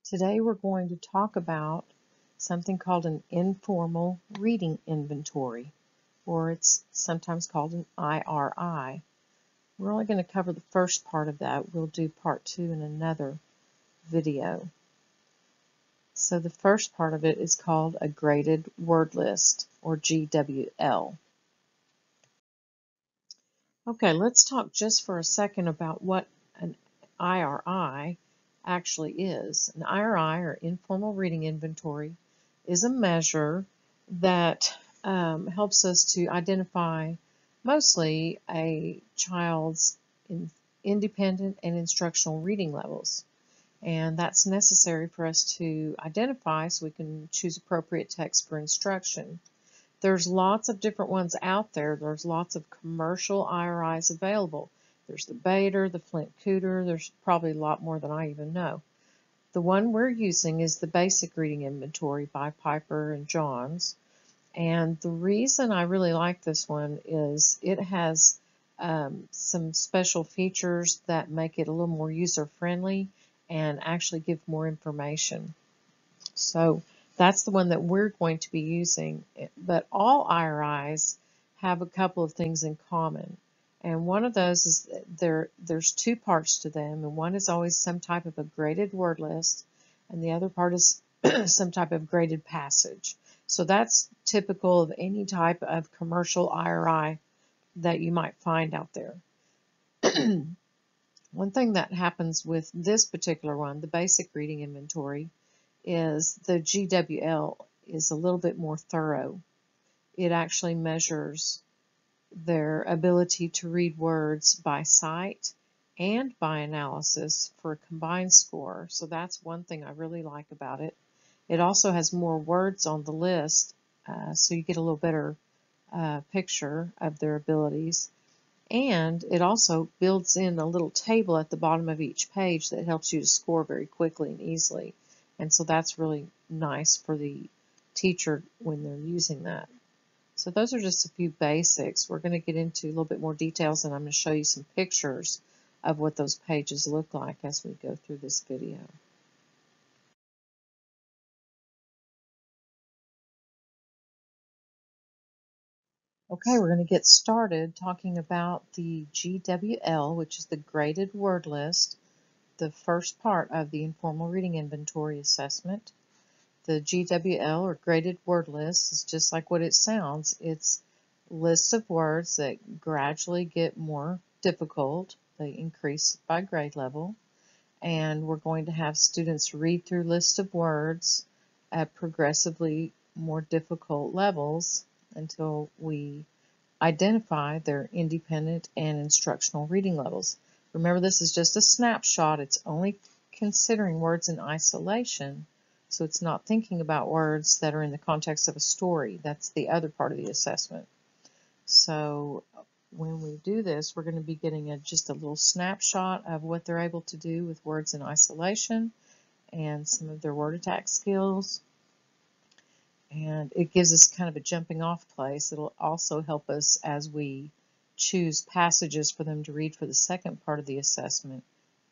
Today we're going to talk about something called an Informal Reading Inventory, or it's sometimes called an IRI. We're only going to cover the first part of that. We'll do part 2 in another video. So the first part of it is called a Graded Word List, or GWL. Okay, let's talk just for a second about what an IRI actually is. An IRI, or Informal Reading Inventory, is a measure that helps us to identify mostly a child's independent and instructional reading levels. And that's necessary for us to identify so we can choose appropriate text for instruction. There's lots of different ones out there. There's lots of commercial IRIs available. There's the Bader, the Flint Cooter. There's probably a lot more than I even know. The one we're using is the Basic Reading Inventory by Piper and Johns. And the reason I really like this one is it has some special features that make it a little more user-friendly and actually give more information. So that's the one that we're going to be using. But all IRIs have a couple of things in common. And one of those is there's two parts to them. And one is always some type of a graded word list. And the other part is some type of graded passage. So that's typical of any type of commercial IRI that you might find out there. One thing that happens with this particular one, the Basic Reading Inventory, is the GWL is a little bit more thorough. It actually measures their ability to read words by sight and by analysis for a combined score. So that's one thing I really like about it. It also has more words on the list, so you get a little better picture of their abilities. And it also builds in a little table at the bottom of each page that helps you to score very quickly and easily. And so that's really nice for the teacher when they're using that. So those are just a few basics. We're going to get into a little bit more details, and I'm going to show you some pictures of what those pages look like as we go through this video. Okay, we're going to get started talking about the GWL, which is the Graded Word List, the first part of the Informal Reading Inventory assessment. The GWL, or Graded Word List, is just like what it sounds. It's lists of words that gradually get more difficult. They increase by grade level. And we're going to have students read through lists of words at progressively more difficult levels until we identify their independent and instructional reading levels. Remember, this is just a snapshot. It's only considering words in isolation, so it's not thinking about words that are in the context of a story. That's the other part of the assessment. So when we do this, we're going to be getting just a little snapshot of what they're able to do with words in isolation and some of their word attack skills. And it gives us kind of a jumping off place. It'll also help us as we choose passages for them to read for the second part of the assessment.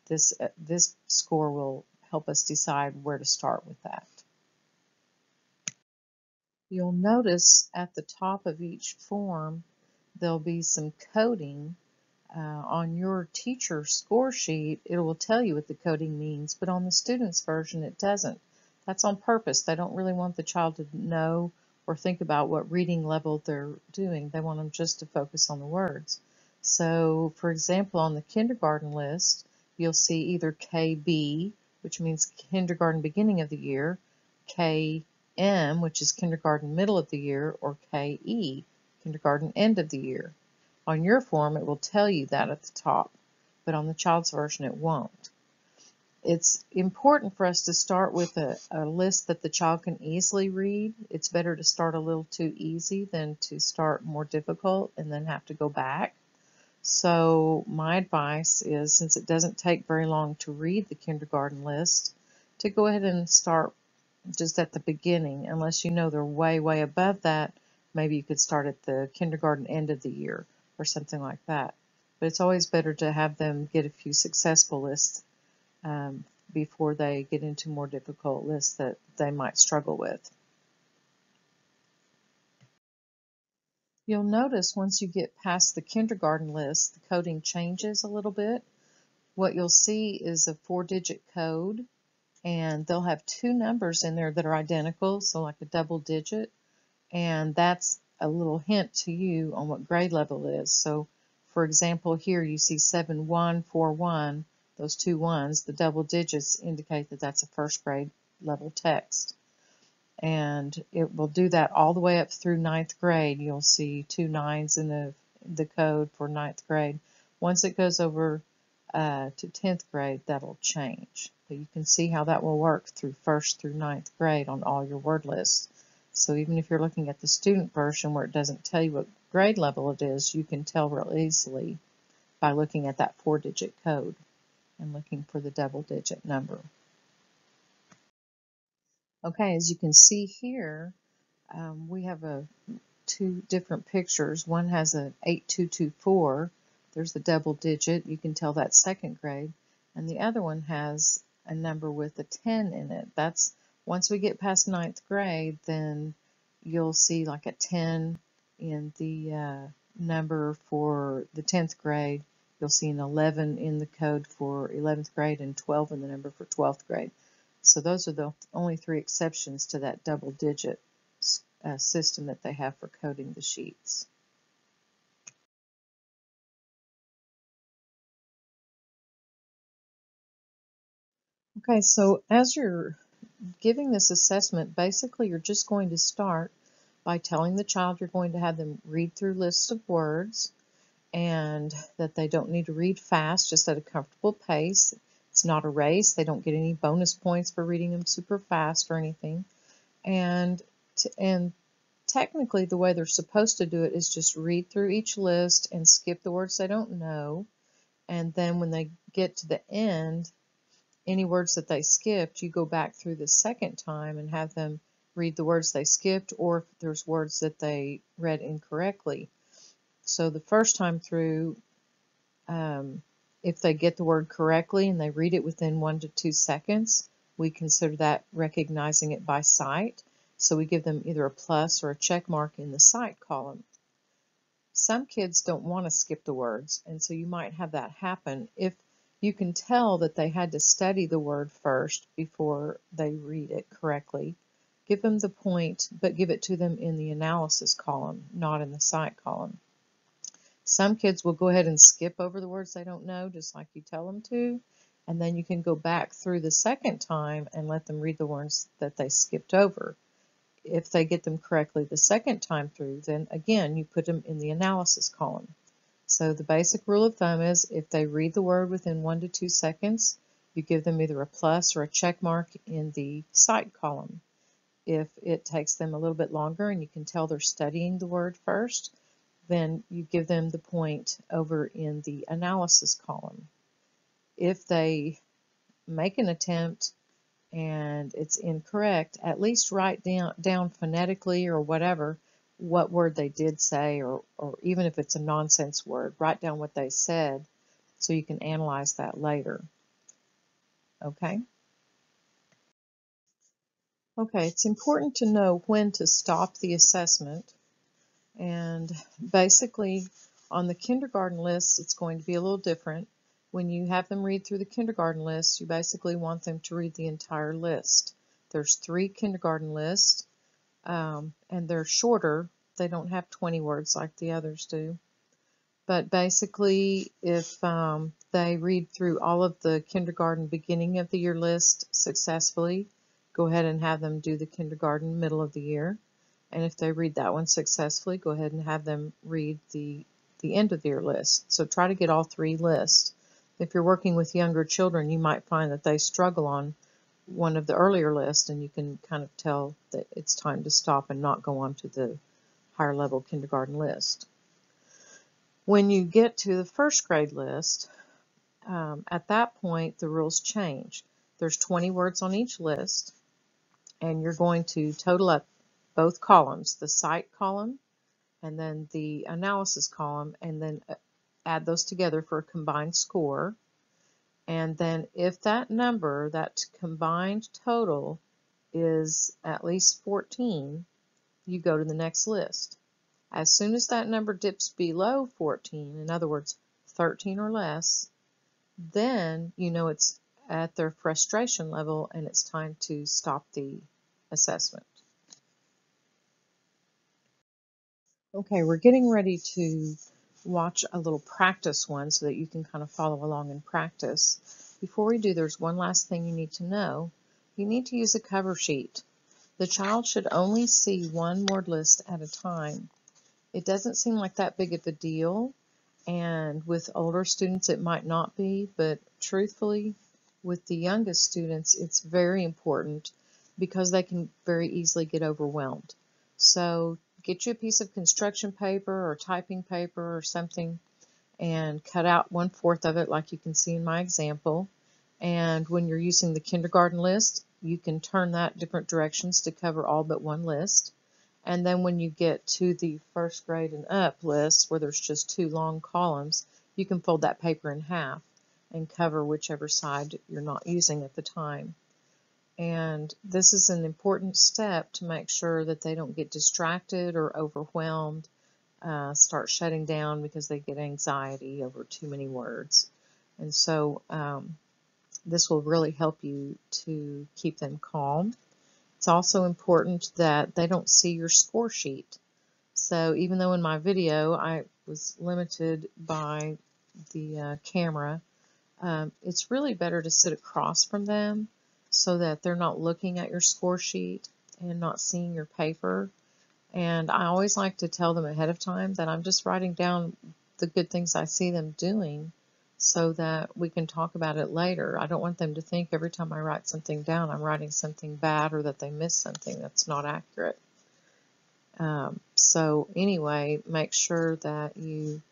This score will help us decide where to start with that. You'll notice at the top of each form there'll be some coding. On your teacher score sheet, it will tell you what the coding means, but on the student's version it doesn't. That's on purpose. They don't really want the child to know or think about what reading level they're doing. They want them just to focus on the words. So, for example, on the kindergarten list, you'll see either KB, which means kindergarten beginning of the year, KM, which is kindergarten middle of the year, or KE, kindergarten end of the year. On your form, it will tell you that at the top, but on the child's version, it won't. It's important for us to start with a list that the child can easily read. It's better to start a little too easy than to start more difficult and then have to go back. So my advice is, since it doesn't take very long to read the kindergarten list, to go ahead and start just at the beginning. Unless you know they're way, way above that, maybe you could start at the kindergarten end of the year or something like that. But it's always better to have them get a few successful lists before they get into more difficult lists that they might struggle with. You'll notice once you get past the kindergarten list, the coding changes a little bit. What you'll see is a 4-digit code, and they'll have 2 numbers in there that are identical, so like a double digit, and that's a little hint to you on what grade level it is. So for example, here you see 7141, those 2 ones, the double digits indicate that that's a first grade level text. And it will do that all the way up through 9th grade. You'll see 2 9s in the code for 9th grade. Once it goes over to 10th grade, that'll change. But you can see how that will work through 1st through 9th grade on all your word lists. So even if you're looking at the student version where it doesn't tell you what grade level it is, you can tell real easily by looking at that 4-digit code and looking for the double-digit number. Okay, as you can see here, we have 2 different pictures. One has an 8224. There's the double digit. You can tell that's 2nd grade. And the other one has a number with a 10 in it. That's once we get past 9th grade, then you'll see like a 10 in the number for the 10th grade. You'll see an 11 in the code for 11th grade and 12 in the number for 12th grade. So those are the only 3 exceptions to that double digit system that they have for coding the sheets. Okay, so as you're giving this assessment, basically you're just going to start by telling the child you're going to have them read through lists of words and that they don't need to read fast, just at a comfortable pace. It's not a race. They don't get any bonus points for reading them super fast or anything. And technically the way they're supposed to do it is just read through each list and skip the words they don't know. And then when they get to the end, any words that they skipped, you go back through the second time and have them read the words they skipped, or if there's words that they read incorrectly. So the first time through, if they get the word correctly and they read it within 1 to 2 seconds, we consider that recognizing it by sight. So we give them either a plus or a check mark in the sight column. Some kids don't want to skip the words, and so you might have that happen. If you can tell that they had to study the word first before they read it correctly, give them the point, but give it to them in the analysis column, not in the sight column. Some kids will go ahead and skip over the words they don't know, just like you tell them to, and then you can go back through the second time and let them read the words that they skipped over. If they get them correctly the second time through, then again, you put them in the analysis column. So the basic rule of thumb is if they read the word within 1 to 2 seconds, you give them either a plus or a check mark in the sight column. If it takes them a little bit longer and you can tell they're studying the word first, then you give them the point over in the analysis column. If they make an attempt and it's incorrect, at least write down phonetically or whatever what word they did say, or even if it's a nonsense word, write down what they said so you can analyze that later. Okay? Okay, it's important to know when to stop the assessment. And basically, on the kindergarten list, it's going to be a little different. When you have them read through the kindergarten list, you basically want them to read the entire list. There's 3 kindergarten lists, and they're shorter. They don't have 20 words like the others do. But basically, if they read through all of the kindergarten beginning of the year list successfully, go ahead and have them do the kindergarten middle of the year. And if they read that one successfully, go ahead and have them read the end of the year list. So try to get all 3 lists. If you're working with younger children, you might find that they struggle on one of the earlier lists, and you can kind of tell that it's time to stop and not go on to the higher level kindergarten list. When you get to the first grade list, at that point the rules change. There's 20 words on each list, and you're going to total up both columns, the sight column and then the analysis column, and then add those together for a combined score. And then if that number, that combined total, is at least 14, you go to the next list. As soon as that number dips below 14, in other words, 13 or less, then you know it's at their frustration level and it's time to stop the assessment. Okay, we're getting ready to watch a little practice one so that you can kind of follow along and practice. Before we do, there's one last thing you need to know. You need to use a cover sheet. The child should only see one word list at a time. It doesn't seem like that big of a deal, and with older students it might not be, but truthfully, with the youngest students it's very important because they can very easily get overwhelmed. So get you a piece of construction paper or typing paper or something and cut out 1/4 of it like you can see in my example. And when you're using the kindergarten list, you can turn that different directions to cover all but one list. And then when you get to the first grade and up list, where there's just 2 long columns, you can fold that paper in half and cover whichever side you're not using at the time. And this is an important step to make sure that they don't get distracted or overwhelmed, start shutting down because they get anxiety over too many words. And so this will really help you to keep them calm. It's also important that they don't see your score sheet. So even though in my video I was limited by the camera, it's really better to sit across from them so that they're not looking at your score sheet and not seeing your paper. And I always like to tell them ahead of time that I'm just writing down the good things I see them doing so that we can talk about it later. I don't want them to think every time I write something down I'm writing something bad or that they missed something that's not accurate. So anyway, make sure that you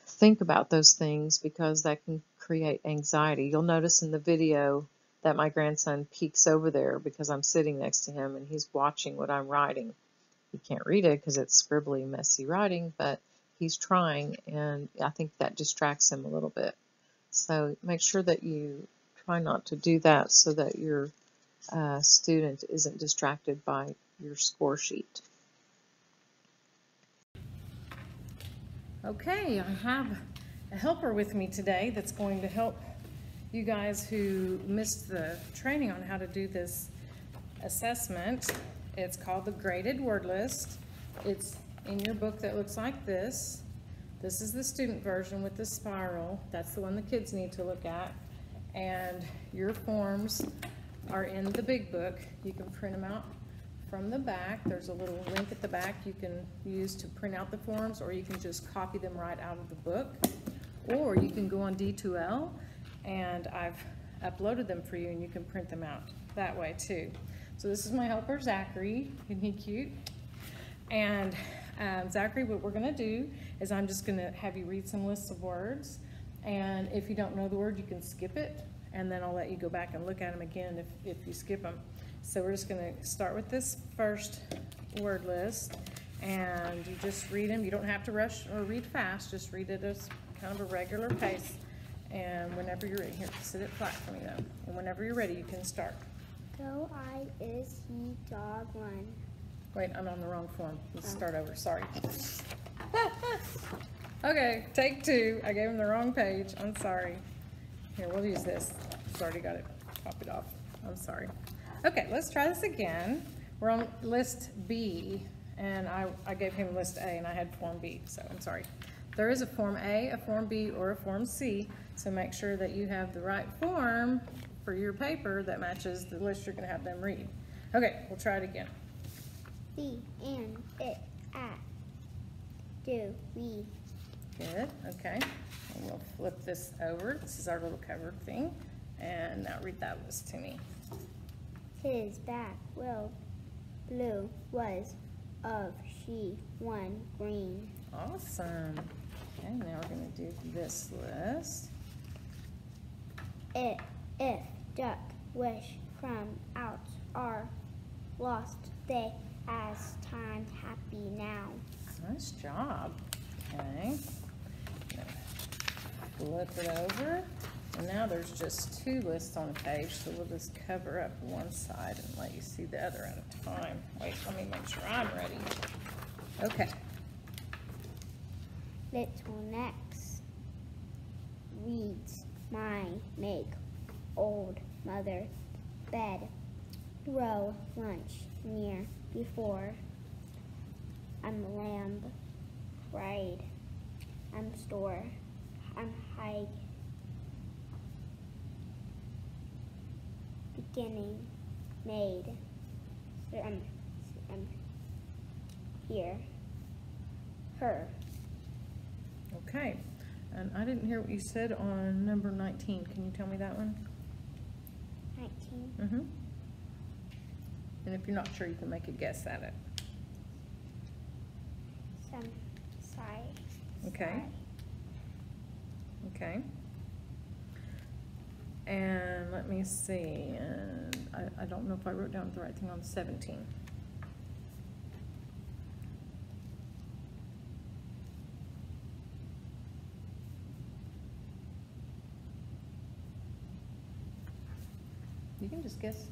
think about those things because that can create anxiety. You'll notice in the video that my grandson peeks over there because I'm sitting next to him and he's watching what I'm writing. He can't read it because it's scribbly, messy writing, but he's trying, and I think that distracts him a little bit. So make sure that you try not to do that so that your student isn't distracted by your score sheet. Okay, I have a helper with me today that's going to help you guys who missed the training on how to do this assessment. It's called the Graded Word List. It's in your book that looks like this. This is the student version with the spiral. That's the one the kids need to look at. And your forms are in the big book. You can print them out from the back. There's a little link at the back you can use to print out the forms, or you can just copy them right out of the book. Or you can go on D2L, and I've uploaded them for you, and you can print them out that way too. So this is my helper, Zachary. Isn't he cute? And Zachary, what we're going to do is I'm just going to have you read some lists of words, and if you don't know the word, you can skip it, and then I'll let you go back and look at them again if you skip them. So we're just going to start with this first word list, and you just read them. You don't have to rush or read fast, just read it as kind of a regular pace, and whenever you're ready, here, sit it flat for me though, and whenever you're ready, you can start. Go, I, is, he, dog, run. Wait, I'm on the wrong form. Let's start over, sorry. Okay, take 2. I gave him the wrong page, I'm sorry. Here, we'll use this. It's already got it copied off, I'm sorry. Okay, let's try this again. We're on list B, and I gave him list A, and I had form B, so I'm sorry. There is a form A, a form B, or a form C, so make sure that you have the right form for your paper that matches the list you're going to have them read. Okay, we'll try it again. Be, and, it, at, do, we. Good, okay. And we'll flip this over. This is our little cover thing. And now read that list to me. His, back, will, blue, was, of, she, one, green. Awesome. Okay, now we're going to do this list. It, if, duck, wish, from, out, are, lost, they, as, time, happy, now. Nice job. Okay. Flip it over. And now there's just 2 lists on the page, so we'll just cover up one side and let you see the other at a time. Wait, let me make sure I'm ready. Okay. Little Next reads, my make old mother bed, row lunch near before. I'm lamb bride, I'm store, I'm high. Beginning made. So I'm here. Her. Okay. And I didn't hear what you said on number 19. Can you tell me that one? 19. Mm-hmm. And if you're not sure, you can make a guess at it. Some side. Okay. Okay. And let me see, and I don't know if I wrote down the right thing on 17. You can just guess.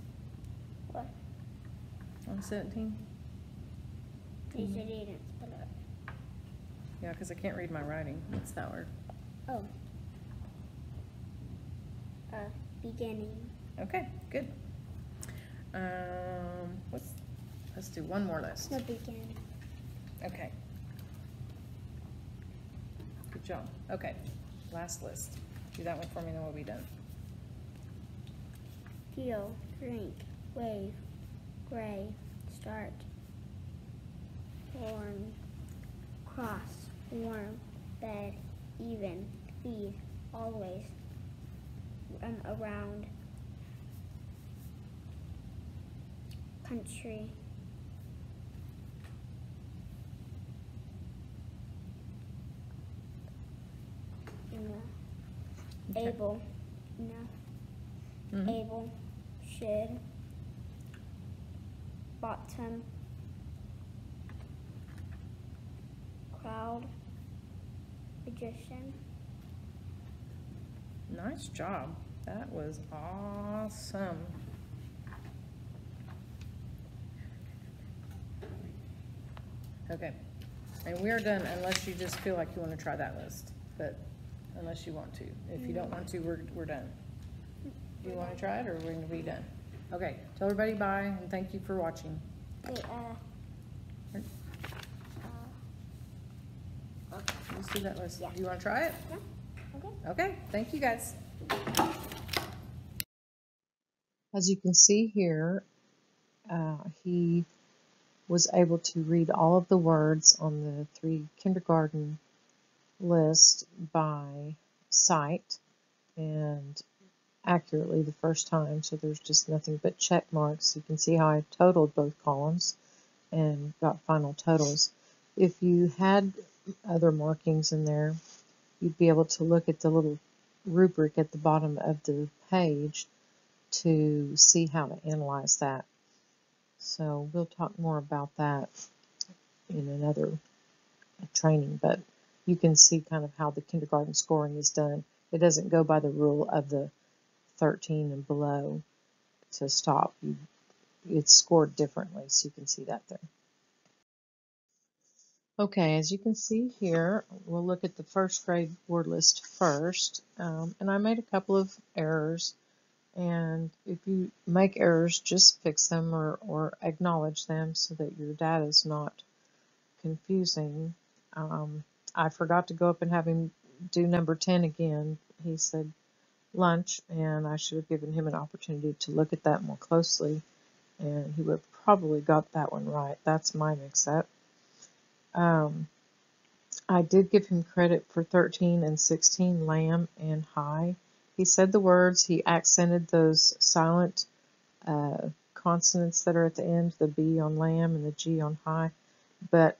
What? On 17? You said you didn't spell it. Yeah, because I can't read my writing. What's that word? Oh. Beginning. Okay, good. Let's do one more list. No, beginning. Okay. Good job. Okay, last list. Do that one for me and then we'll be done. Feel, drink, wave, gray, start, form, cross, warm, bed, even, feed, always, run around, country, Okay. able, able, should, bottom, crowd, magician. Nice job. That was awesome. Okay. And we are done unless you just feel like you want to try that list. But unless you want to. If you don't want to, we're done. Do you want to try it or we're going to be done? Okay. Tell everybody bye and thank you for watching. Wait, You see that list? Yeah. Do you want to try it? yeah, okay. Okay. Thank you guys. As you can see here, he was able to read all of the words on the 3 kindergarten list by sight and accurately the first time, so there's just nothing but check marks. You can see how I totaled both columns and got final totals. If you had other markings in there, you'd be able to look at the little rubric at the bottom of the page to see how to analyze that. So we'll talk more about that in another training, but you can see kind of how the kindergarten scoring is done. It doesn't go by the rule of the 13 and below to stop. It's scored differently, so you can see that there. Okay, as you can see here, we'll look at the first grade word list first. And I made a couple of errors. And if you make errors, just fix them or acknowledge them so that your data is not confusing. I forgot to go up and have him do number 10 again. He said lunch, and I should have given him an opportunity to look at that more closely, and he would have probably got that one right. That's my mix-up. I did give him credit for 13 and 16, lamb and high. He said the words, he accented those silent consonants that are at the end, the B on lamb and the G on high, but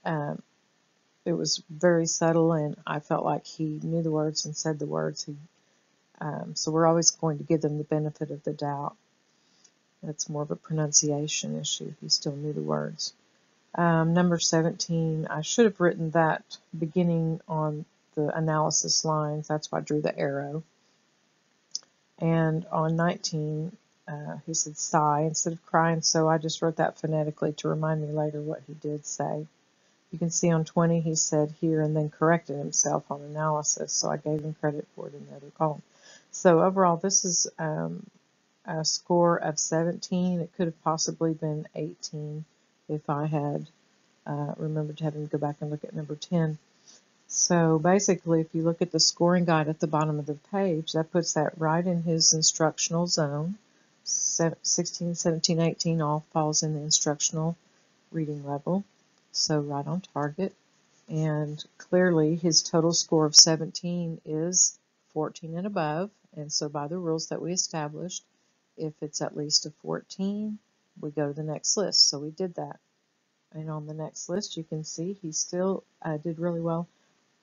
it was very subtle, and I felt like he knew the words and said the words. So we're always going to give them the benefit of the doubt. That's more of a pronunciation issue. He still knew the words. Number 17, I should have written that beginning on the analysis lines. That's why I drew the arrow. And on 19, he said sigh instead of cry, and so I just wrote that phonetically to remind me later what he did say. You can see on 20 he said here and then corrected himself on analysis, so I gave him credit for it in the other column. So overall, this is a score of 17. It could have possibly been 18 if I had remembered to have him go back and look at number 10. So basically, if you look at the scoring guide at the bottom of the page, that puts that right in his instructional zone. 16, 17, 18 all falls in the instructional reading level, so right on target. And clearly his total score of 17 is 14 and above, and so by the rules that we established, if it's at least a 14, we go to the next list. So we did that. And on the next list, you can see he still did really well.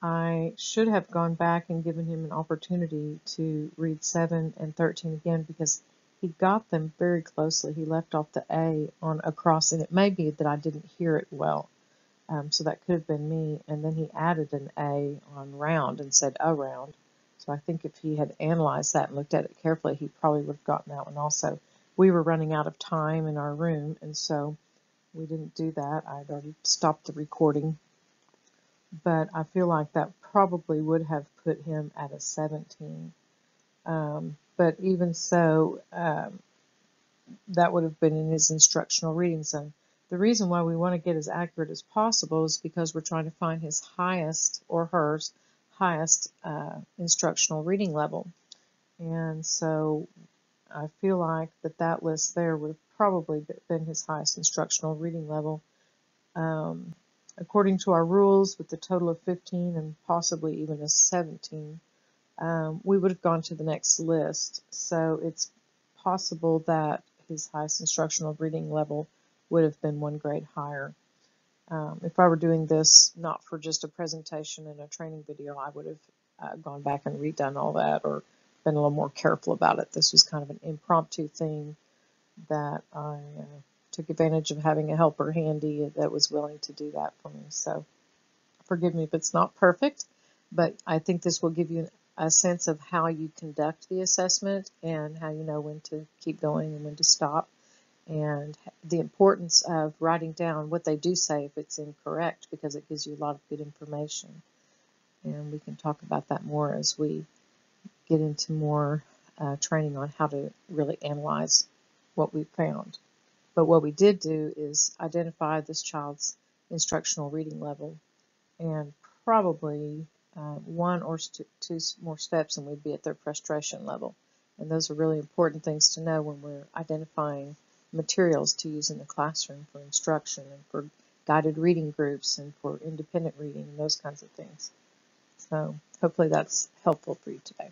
I should have gone back and given him an opportunity to read 7 and 13 again, because he got them very closely. He left off the A on across, and it may be that I didn't hear it well. So that could have been me. And then he added an A on round and said around. So I think if he had analyzed that and looked at it carefully, he probably would have gotten that one also. We were running out of time in our room, and so we didn't do that. I'd already stopped the recording. But I feel like that probably would have put him at a 17. But even so, that would have been in his instructional reading zone. The reason why we want to get as accurate as possible is because we're trying to find his highest, or hers, highest instructional reading level. And so I feel like that list there would have probably been his highest instructional reading level. According to our rules, with a total of 15 and possibly even a 17, we would have gone to the next list. So it's possible that his highest instructional reading level would have been one grade higher. If I were doing this not for just a presentation and a training video, I would have gone back and redone all that, or been a little more careful about it. This was kind of an impromptu thing that I took advantage of having a helper handy that was willing to do that for me. So forgive me if it's not perfect, but I think this will give you a sense of how you conduct the assessment and how you know when to keep going and when to stop, and the importance of writing down what they do say if it's incorrect, because it gives you a lot of good information. And we can talk about that more as we get into more training on how to really analyze what we found. But what we did do is identify this child's instructional reading level, and probably one or two more steps and we'd be at their frustration level. And those are really important things to know when we're identifying materials to use in the classroom for instruction and for guided reading groups and for independent reading and those kinds of things. So hopefully that's helpful for you today.